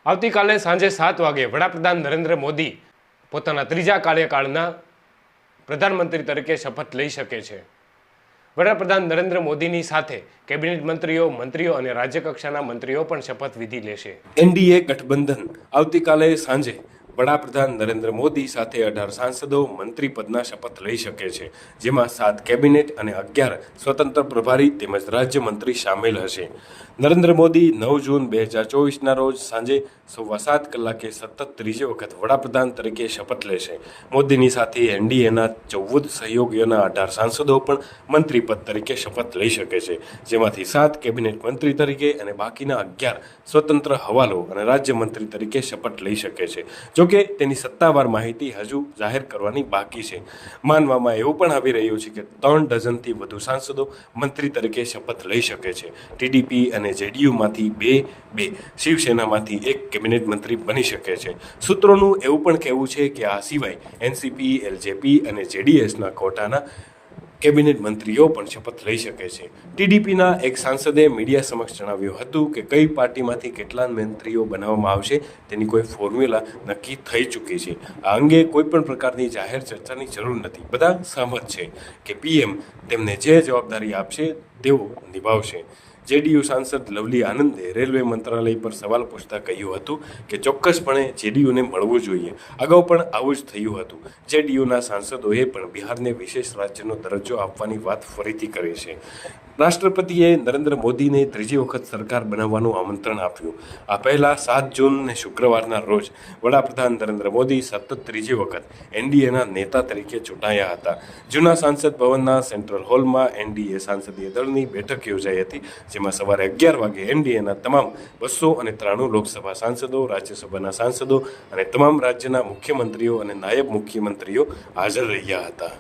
આવતીકાલે સાંજે 7 વાગે વડાપ્રધાન નરેન્દ્ર મોદી પોતાના ત્રીજા કાર્યકાળના પ્રધાનમંત્રી તરીકે શપથ લઈ શકે છે. વડાપ્રધાન નરેન્દ્ર મોદીની સાથે કેબિનેટ મંત્રીઓ અને રાજ્યકક્ષાના મંત્રીઓ પણ શપથવિધિ લેશે. એનડીએ ગઠબંધન આવતીકાલે સાંજે વડાપ્રધાન નરેન્દ્ર મોદી સાથે 18 સાંસદો મંત્રી પદના શપથ લઈ શકે છે, જેમાં 7 કેબિનેટ અને 11 સ્વતંત્ર પ્રભારી તેમજ રાજ્યમંત્રી સામેલ હશે. નરેન્દ્ર મોદી 9 જૂન 2024ના રોજ સાંજે 7:15 કલાકે સતત ત્રીજી વખત વડાપ્રધાન તરીકે શપથ લેશે. મોદીની સાથે એનડીએના 14 સહયોગીઓના 18 સાંસદો પણ મંત્રી પદ તરીકે શપથ લઈ શકે છે, જેમાંથી 7 કેબિનેટ મંત્રી તરીકે અને બાકીના 11 સ્વતંત્ર હવાલો અને રાજ્યમંત્રી તરીકે શપથ લઈ શકે છે. જોકે તેની સત્તાવાર માહિતી હજુ જાહેર કરવાની બાકી છે. માનવામાં એવું પણ આવી રહ્યું છે કે 3 ડઝનથી વધુ સાંસદો મંત્રી તરીકે શપથ લઈ શકે છે. ટીડીપી અને જેડીયુમાંથી 2, શિવસેનામાંથી 1 કેબિનેટ મંત્રી બની શકે છે. સૂત્રોનું એવું પણ કહેવું છે કે આ સિવાય એનસીપી, એલજેપી અને જેડીએસના કોટાના કેબિનેટ મંત્રીઓ પણ શપથ લઈ શકે છે. ટીડીપીના એક સાંસદે મીડિયા સમક્ષ જણાવ્યું હતું કે કઈ પાર્ટીમાંથી કેટલા મંત્રીઓ બનાવવામાં આવશે તેની કોઈ ફોર્મ્યુલા નક્કી થઈ ચૂકી છે. આ અંગે કોઈ પણ પ્રકારની જાહેર ચર્ચાની જરૂર નથી. બધા સહમત છે કે પીએમ તેમને જે જવાબદારી આપશે તેઓ નિભાવશે. જેડીયુ સાંસદ લવલી આનંદે રેલવે મંત્રાલય પર સવાલ પૂછતા કહ્યું હતું કે ચોક્કસપણે જેડીયુને મળવું જોઈએ. અગાઉ પણ આવું જ થયું હતું. જેડીયુના સાંસદોએ પણ બિહારને વિશેષ રાજ્યનો દરજ્જો આપવાની વાત ફરીથી કરી છે. રાષ્ટ્રપતિએ નરેન્દ્ર મોદીને ત્રીજી વખત સરકાર બનાવવાનું આમંત્રણ આપ્યું. આ પહેલા 7 જૂનને શુક્રવારના રોજ વડાપ્રધાન નરેન્દ્ર મોદી સતત ત્રીજી વખત એનડીએના નેતા તરીકે ચૂંટાયા હતા. જૂના સાંસદ ભવનના સેન્ટ્રલ હોલમાં એનડીએ સંસદીય દળની બેઠક યોજાઈ હતી, જેમાં સવારે 11 વાગે એનડીએના તમામ 293 લોકસભા સાંસદો, રાજ્યસભાના સાંસદો અને તમામ રાજ્યના મુખ્યમંત્રીઓ અને નાયબ મુખ્યમંત્રીઓ હાજર રહ્યા હતા.